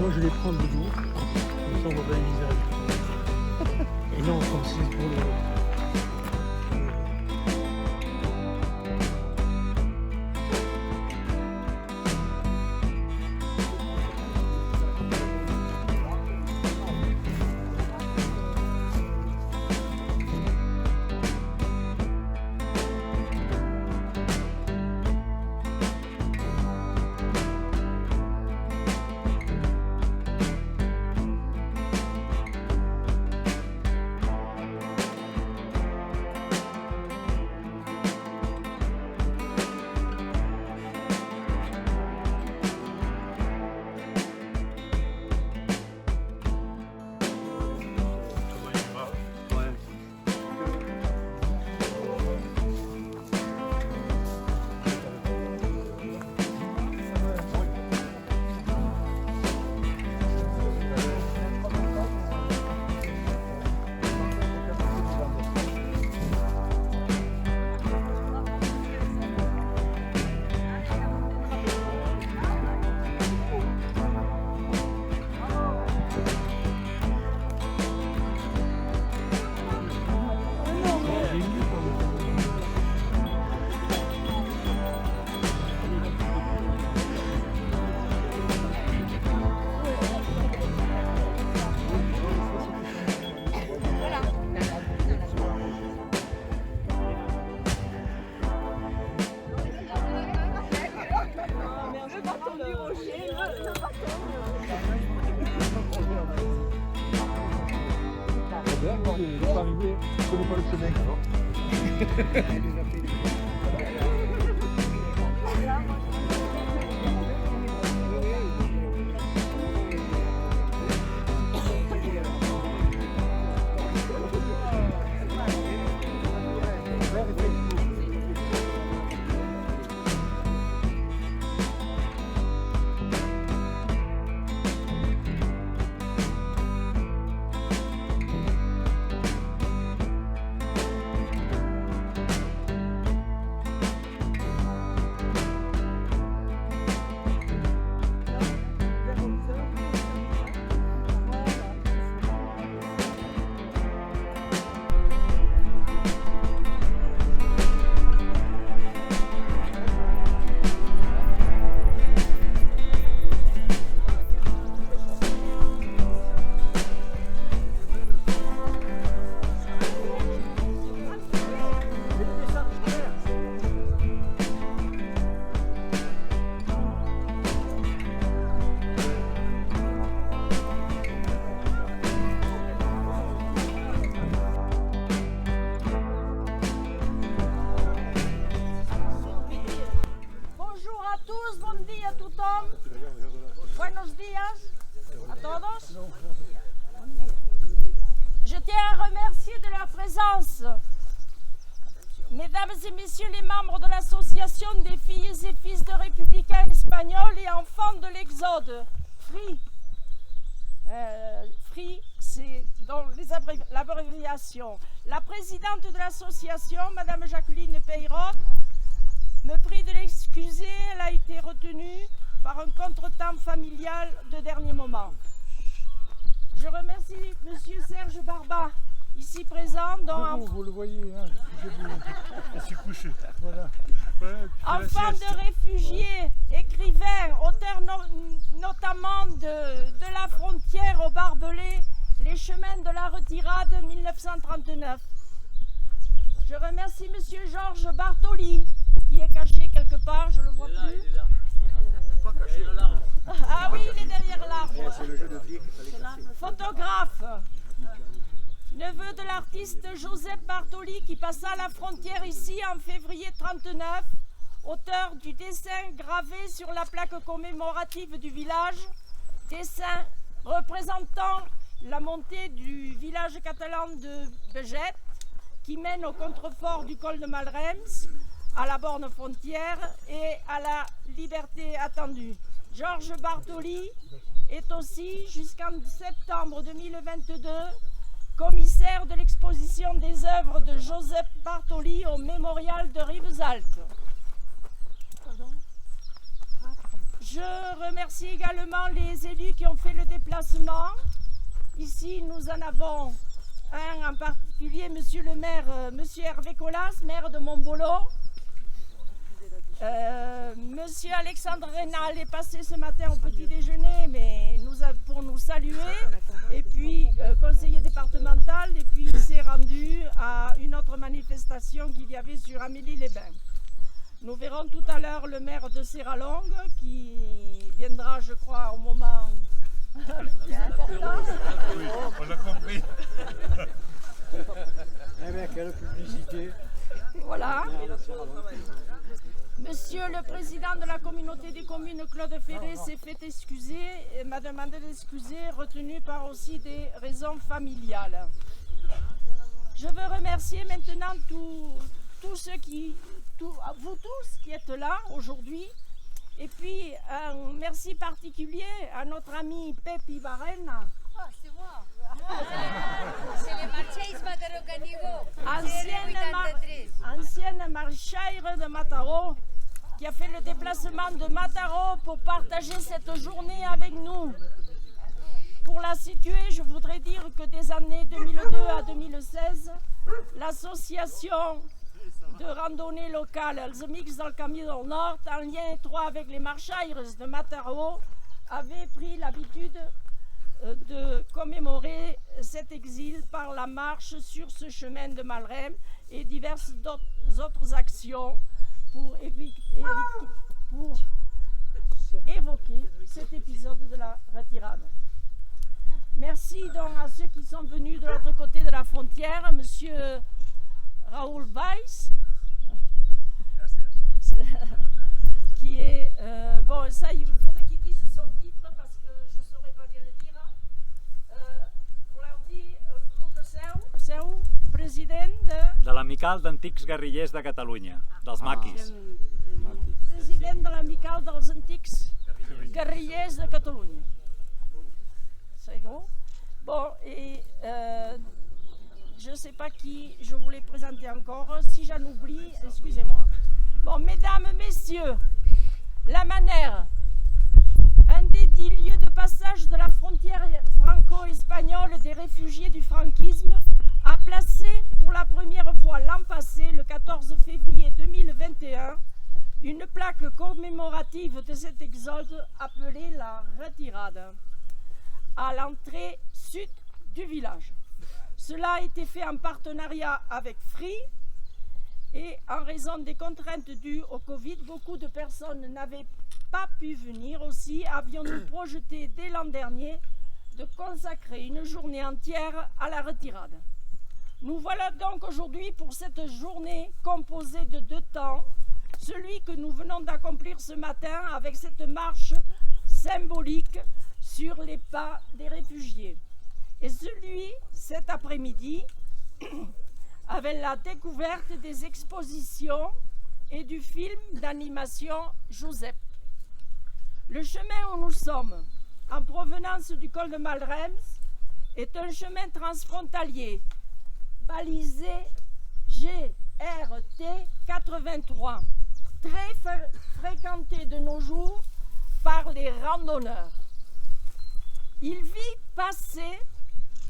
moi je vais prendre le dos, comme ça on va pas les visages. Et non, comme c'est pour le... Je pas arrivé, je connais pas le chemin alors. Buenos días a todos. Je tiens à remercier de leur présence, mesdames et messieurs les membres de l'association des filles et fils de républicains espagnols et enfants de l'Exode, FRI. FRI, c'est dans l'abréviation. La présidente de l'association, madame Jacqueline Peyrotte, me prie de l'excuser, elle a été retenue par un contretemps familial de dernier moment. Je remercie monsieur Serge Barba, ici présent, dont Vous le voyez, hein, Elle s'est couchée. voilà. enfant de réfugiés, écrivain, auteur notamment de La frontière au barbelé, Les chemins de la retirade 1939. Je remercie monsieur Georges Bartoli, qui est caché quelque part, je le vois plus. Il est là. Pas caché, il est là. Ah oui, il est derrière l'arbre. C'est le jeu de pied qu'il fallait casser. Photographe, neveu de l'artiste Joseph Bartoli qui passa la frontière ici en février 1939, auteur du dessin gravé sur la plaque commémorative du village, dessin représentant la montée du village catalan de Beget qui mène au contrefort du col de Malrems, à la borne frontière et à la liberté attendue. Georges Bartoli est aussi, jusqu'en septembre 2022, commissaire de l'exposition des œuvres de Joseph Bartoli au mémorial de Rivesaltes. Je remercie également les élus qui ont fait le déplacement. Ici, nous en avons un en particulier, monsieur le maire, monsieur Hervé Colas, maire de Montbolo. Monsieur Alexandre Rénal est passé ce matin au petit déjeuner pour nous saluer. Et puis, conseiller départemental. Et puis, il s'est rendu à une autre manifestation qu'il y avait sur Amélie-les-Bains. Nous verrons tout à l'heure le maire de Serralongue qui viendra, je crois, au moment le plus important. Oui, on a compris. Eh bien, quelle publicité. Voilà. Monsieur le président de la communauté des communes, Claude Ferré, s'est fait excuser et m'a demandé d'excuser, retenu par aussi des raisons familiales. Je veux remercier maintenant tous ceux vous tous qui êtes là aujourd'hui. Et puis, un merci particulier à notre ami Pepi Barena, Oh, c'est moi. C'est le marchaïsme de Roganigo. ancienne marchaire de Mataro, qui a fait le déplacement de Mataro pour partager cette journée avec nous. Pour la situer, je voudrais dire que des années 2002 à 2016, l'association de randonnée locale Alzemix dans le Camino del Nord, en lien étroit avec les marchaires de Mataro, avait pris l'habitude de commémorer cet exil par la marche sur ce chemin de Malrem et diverses autres actions pour évoquer cet épisode de la retirade. Merci donc à ceux qui sont venus de l'autre côté de la frontière, monsieur Raoul Weiss, qui est, bon ça il faudrait qu'il dise son titre parce que je ne saurais pas bien le dire. Claudi Seu, président De l'Amical d'Antics Guerrillers de Catalunya, dels maquis. Président de l'Amical dels Antics Guerrillers de Catalunya. C'est gros. Bon, et je ne sais pas qui je voulais présenter encore. Si j'en oublie, excusez-moi. Bon, mesdames, messieurs, la Manère, un des 10 lieux de passage de la frontière franco-espagnole des réfugiés du franquisme, a placé pour la première fois l'an passé, le 14 février 2021, une plaque commémorative de cet exode appelée la retirade, à l'entrée sud du village. Cela a été fait en partenariat avec Free et en raison des contraintes dues au Covid, beaucoup de personnes n'avaient pas pu venir. Aussi avions-nous projeté dès l'an dernier de consacrer une journée entière à la retirade. Nous voilà donc aujourd'hui pour cette journée composée de 2 temps, celui que nous venons d'accomplir ce matin avec cette marche symbolique sur les pas des réfugiés, et celui cet après-midi avec la découverte des expositions et du film d'animation Joseph. Le chemin où nous sommes, en provenance du col de Malrems, est un chemin transfrontalier balisé GRT 83, très fréquenté de nos jours par les randonneurs. Il vit passer,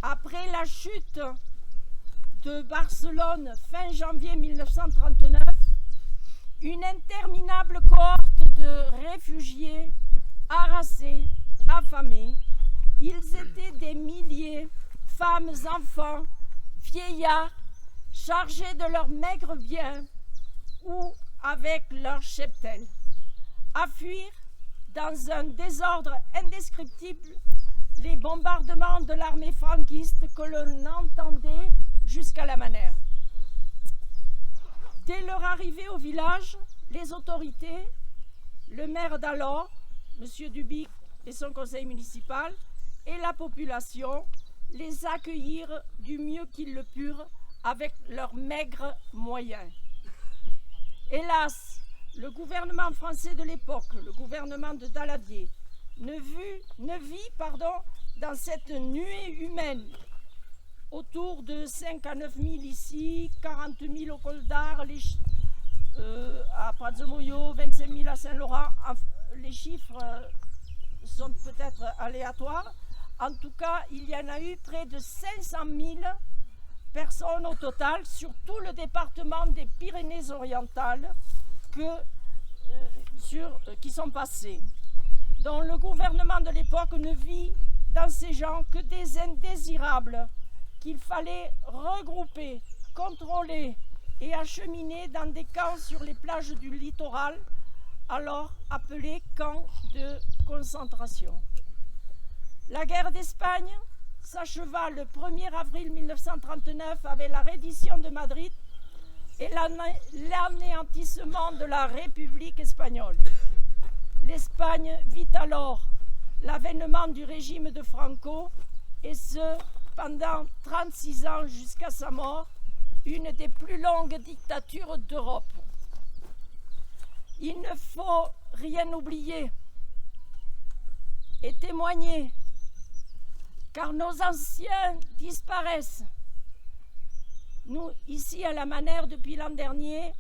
après la chute de Barcelone fin janvier 1939, une interminable cohorte de réfugiés harassés, affamés. Ils étaient des milliers, femmes, enfants, vieillards, chargés de leurs maigres biens ou avec leurs cheptels, à fuir dans un désordre indescriptible les bombardements de l'armée franquiste que l'on entendait jusqu'à la Manère. Dès leur arrivée au village, les autorités, le maire d'alors, M. Dubic et son conseil municipal, et la population les accueillirent du mieux qu'ils le purent avec leurs maigres moyens. Hélas, le gouvernement français de l'époque, le gouvernement de Daladier, ne vit dans cette nuée humaine, autour de 5 à 9 000 ici, 40 000 au Col d'Ar, à Prat-de-Moyo, 25 000 à Saint-Laurent, les chiffres sont peut-être aléatoires. En tout cas, il y en a eu près de 500 000 personnes au total sur tout le département des Pyrénées-Orientales qui sont passées. Donc le gouvernement de l'époque ne vit dans ces gens que des indésirables qu'il fallait regrouper, contrôler et acheminer dans des camps sur les plages du littoral, alors appelés camps de concentration. La guerre d'Espagne s'acheva le 1er avril 1939 avec la reddition de Madrid et l'anéantissement de la République espagnole. L'Espagne vit alors l'avènement du régime de Franco, et ce, pendant 36 ans jusqu'à sa mort, une des plus longues dictatures d'Europe. Il ne faut rien oublier et témoigner, car nos anciens disparaissent. Nous, ici à la Manère, depuis l'an dernier,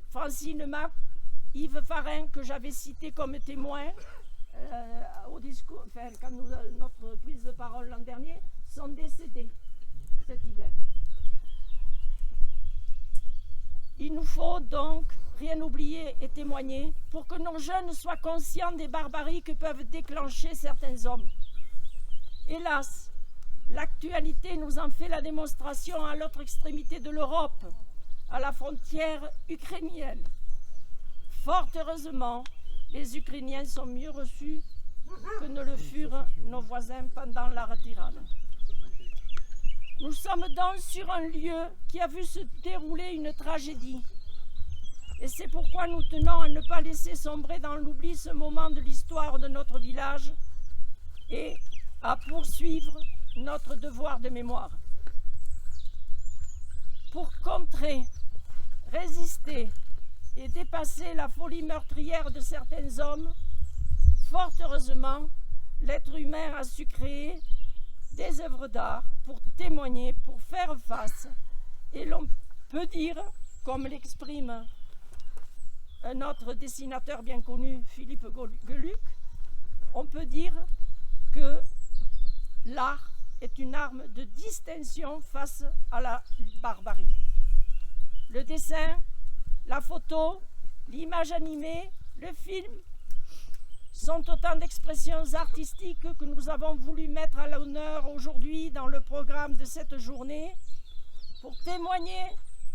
Francine Mac, Yves Farin, que j'avais cité comme témoin au discours, quand notre prise de parole l'an dernier, sont décédés cet hiver. Il nous faut donc rien oublier et témoigner pour que nos jeunes soient conscients des barbaries que peuvent déclencher certains hommes. Hélas, l'actualité nous en fait la démonstration à l'autre extrémité de l'Europe, à la frontière ukrainienne. Fort heureusement, les Ukrainiens sont mieux reçus que ne le furent nos voisins pendant la retirade. Nous sommes donc sur un lieu qui a vu se dérouler une tragédie. Et c'est pourquoi nous tenons à ne pas laisser sombrer dans l'oubli ce moment de l'histoire de notre village et à poursuivre notre devoir de mémoire. Pour contrer, résister et dépasser la folie meurtrière de certains hommes, fort heureusement, l'être humain a su créer des œuvres d'art pour témoigner, pour faire face. Et l'on peut dire, comme l'exprime un autre dessinateur bien connu, Philippe Geluck, on peut dire que l'art est une arme de distinction face à la barbarie. Le dessin, la photo, l'image animée, le film sont autant d'expressions artistiques que nous avons voulu mettre à l'honneur aujourd'hui dans le programme de cette journée pour témoigner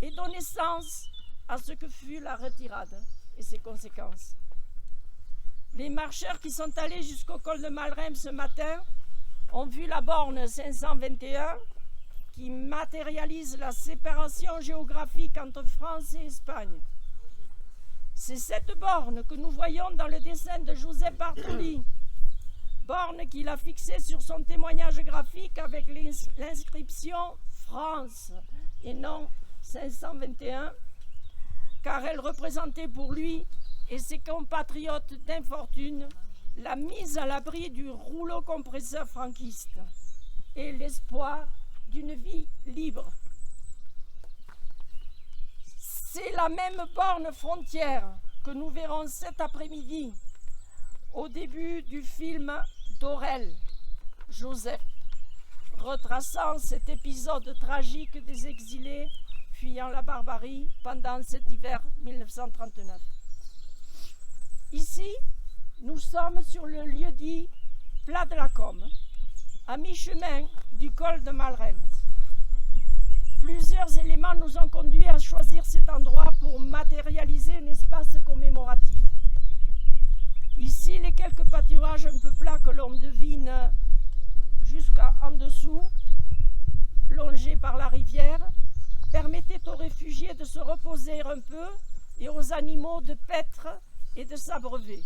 et donner sens à ce que fut la retirade et ses conséquences. Les marcheurs qui sont allés jusqu'au col de Malrem ce matin ont vu la borne 521 qui matérialise la séparation géographique entre France et Espagne. C'est cette borne que nous voyons dans le dessin de Josep Bartoli, borne qu'il a fixée sur son témoignage graphique avec l'inscription France et non 521, car elle représentait pour lui et ses compatriotes d'infortune la mise à l'abri du rouleau compresseur franquiste et l'espoir d'une vie libre. C'est la même borne frontière que nous verrons cet après-midi au début du film d'Aurel, Joseph, retraçant cet épisode tragique des exilés fuyant la barbarie pendant cet hiver 1939. Ici, nous sommes sur le lieu-dit Plat de la Combe, à mi-chemin du col de Malrem. Plusieurs éléments nous ont conduits à choisir cet endroit pour matérialiser un espace commémoratif. Ici, les quelques pâturages un peu plats que l'on devine jusqu'en dessous, longés par la rivière, permettaient aux réfugiés de se reposer un peu et aux animaux de paître et de s'abreuver.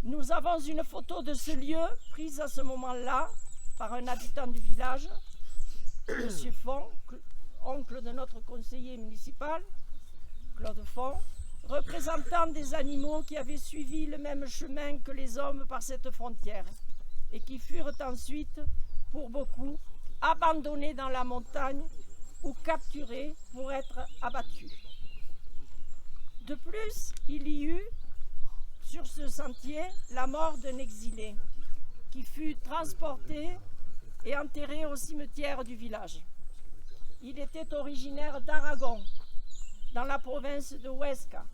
Nous avons une photo de ce lieu prise à ce moment-là par un habitant du village, M. Font, oncle de notre conseiller municipal, Claude Font, représentant des animaux qui avaient suivi le même chemin que les hommes par cette frontière et qui furent ensuite, pour beaucoup, abandonnés dans la montagne ou capturés pour être abattus. De plus, il y eut sur ce sentier la mort d'un exilé qui fut transporté et enterré au cimetière du village. Il était originaire d'Aragon, dans la province de Huesca.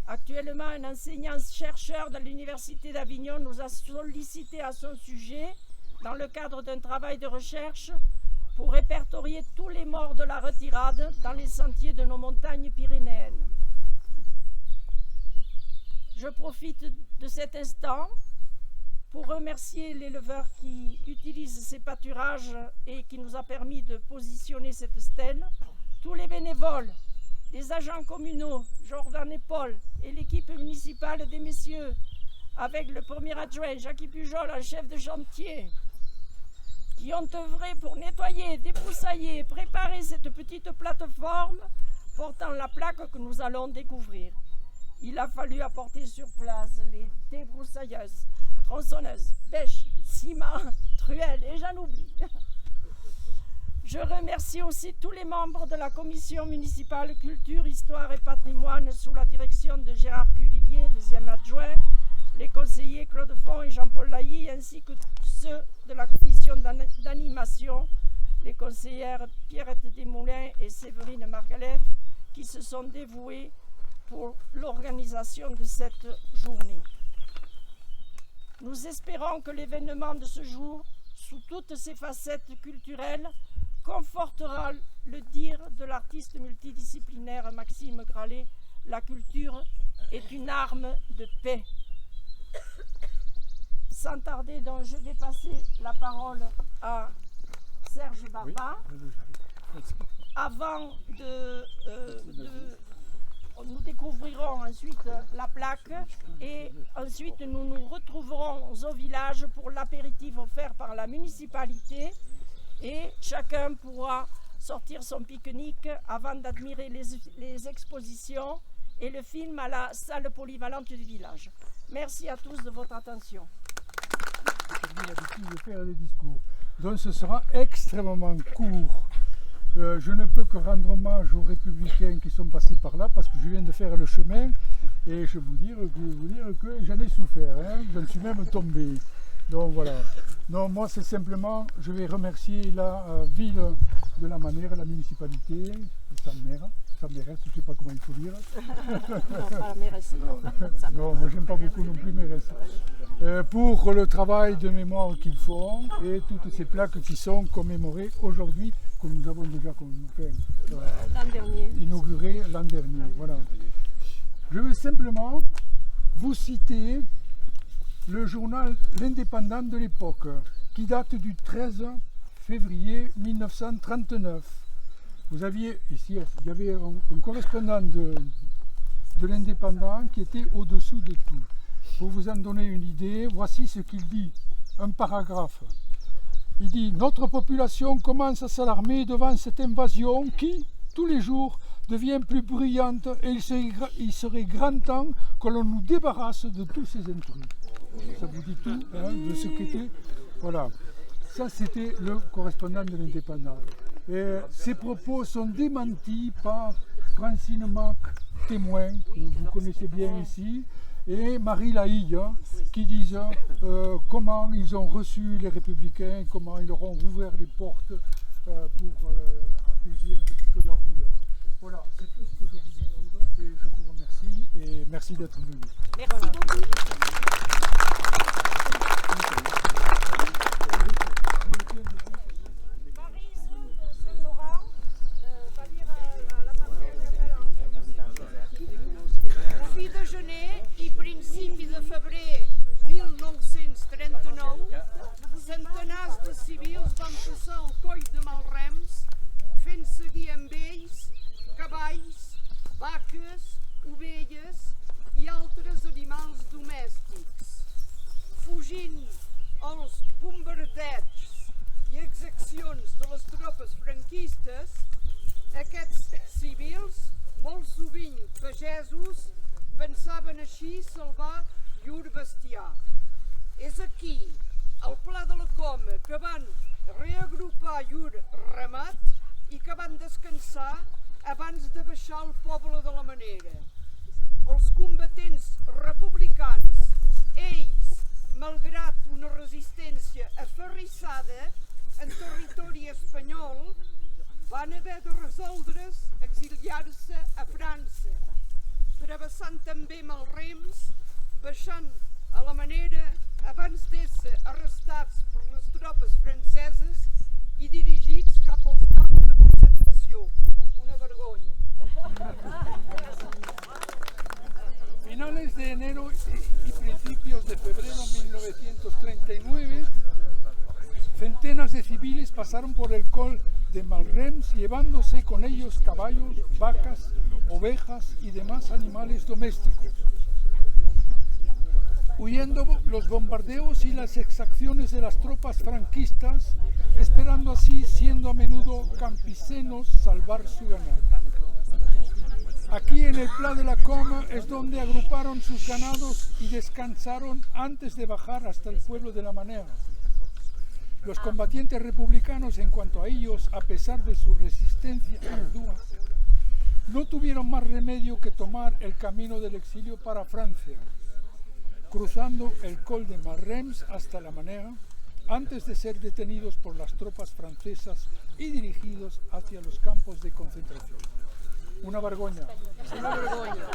Actuellement, un enseignant-chercheur de l'Université d'Avignon nous a sollicité à son sujet, dans le cadre d'un travail de recherche, pour répertorier tous les morts de la retirade dans les sentiers de nos montagnes pyrénéennes. Je profite de cet instant pour remercier l'éleveur qui utilise ces pâturages et qui nous a permis de positionner cette stèle, tous les bénévoles, les agents communaux, Jordan et Paul, et l'équipe municipale des messieurs, avec le premier adjoint, Jackie Pujol, en chef de chantier, qui ont œuvré pour nettoyer, débroussailler, préparer cette petite plateforme portant la plaque que nous allons découvrir. Il a fallu apporter sur place les débroussailleuses, tronçonneuses, bêches, ciment, truelles, et j'en oublie. Je remercie aussi tous les membres de la commission municipale culture, histoire et patrimoine sous la direction de Gérard Cuvillier, deuxième adjoint, les conseillers Claude Font et Jean-Paul Lailly, ainsi que ceux de la commission d'animation, les conseillères Pierrette Desmoulins et Séverine Margalef, qui se sont dévoués pour l'organisation de cette journée. Nous espérons que l'événement de ce jour, sous toutes ses facettes culturelles, confortera le dire de l'artiste multidisciplinaire Maxime Gralet, la culture est une arme de paix. Sans tarder, donc, je vais passer la parole à Serge Barba. Avant nous découvrirons ensuite la plaque et ensuite nous nous retrouverons au village pour l'apéritif offert par la municipalité et chacun pourra sortir son pique-nique avant d'admirer les expositions et le film à la salle polyvalente du village. Merci à tous de votre attention. J'ai l'habitude de faire des discours, donc ce sera extrêmement court. Je ne peux que rendre hommage aux républicains qui sont passés par là parce que je viens de faire le chemin et je vous dire que j'en ai souffert, hein, j'en suis même tombé. Donc voilà. Non, moi c'est simplement, je vais remercier la ville de la Manère, la municipalité, sa mairesse, je ne sais pas comment il faut dire. Non, pas la mairesse, non. Non, moi j'aime pas beaucoup non plus mairesse. Pour le travail de mémoire qu'ils font et toutes ces plaques qui sont commémorées aujourd'hui, que nous avons déjà inauguré l'an dernier. Voilà. Je veux simplement vous citer le journal L'Indépendant de l'époque, qui date du 13 février 1939. Vous aviez ici, il y avait un correspondant de l'Indépendant qui était au-dessous de tout. Pour vous en donner une idée, voici ce qu'il dit, un paragraphe. Il dit « Notre population commence à s'alarmer devant cette invasion qui, tous les jours, devient plus bruyante et il serait grand temps que l'on nous débarrasse de tous ces intrus. » Ça vous dit tout, hein, de ce qu'était. Voilà. Ça, c'était le correspondant de l'Indépendant. Et ces propos sont démentis par Francine Mac, témoin, que vous connaissez bien ici, et Marie Laïlle, qui disent comment ils ont reçu les Républicains, comment ils leur ont ouvert les portes pour apaiser un petit peu leur douleur. Voilà, c'est tout ce que je voulais dire, et je vous remercie, et merci d'être venus. Merci beaucoup. Fi déjeuner i principi de febrer 1939, centenars de civils van passar el coll de Malrems fent seguir amb ells cavalls, vaques, ovelles i altres animals domèstics. Fugint els bombardeigs i exaccions de les tropes franquistes, aquests civils, molt sovint pagesos, pensaven així salvar llur bestiar. És aquí, al Pla de la Coma, que van reagrupar llur ramat i que van descansar abans de baixar al poble de la Manera. els combatents republicans, ells, malgrat una resistència aferrissada en territori espanyol, van haver de resoldre's exiliar-se a França, travessant també amb els rems, baixant a la manera abans d'ésser arrestats per les tropes franceses i dirigits cap als camps de concentració. Una vergonya. Finales de enero y principios de febrero de 1939, centenas de civiles pasaron por el col de Malrems llevándose con ellos caballos, vacas, ovejas y demás animales domésticos. Huyendo los bombardeos y las exacciones de las tropas franquistas, esperando así, siendo a menudo campesinos, salvar su ganado. Aquí en el Pla de la Coma es donde agruparon sus ganados y descansaron antes de bajar hasta el pueblo de La Manera. Los combatientes republicanos, en cuanto a ellos, a pesar de su resistencia ardua, no tuvieron más remedio que tomar el camino del exilio para Francia, cruzando el col de Malrems hasta La Manera, antes de ser detenidos por las tropas francesas y dirigidos hacia los campos de concentración. Una vergüenza. Una vergüenza.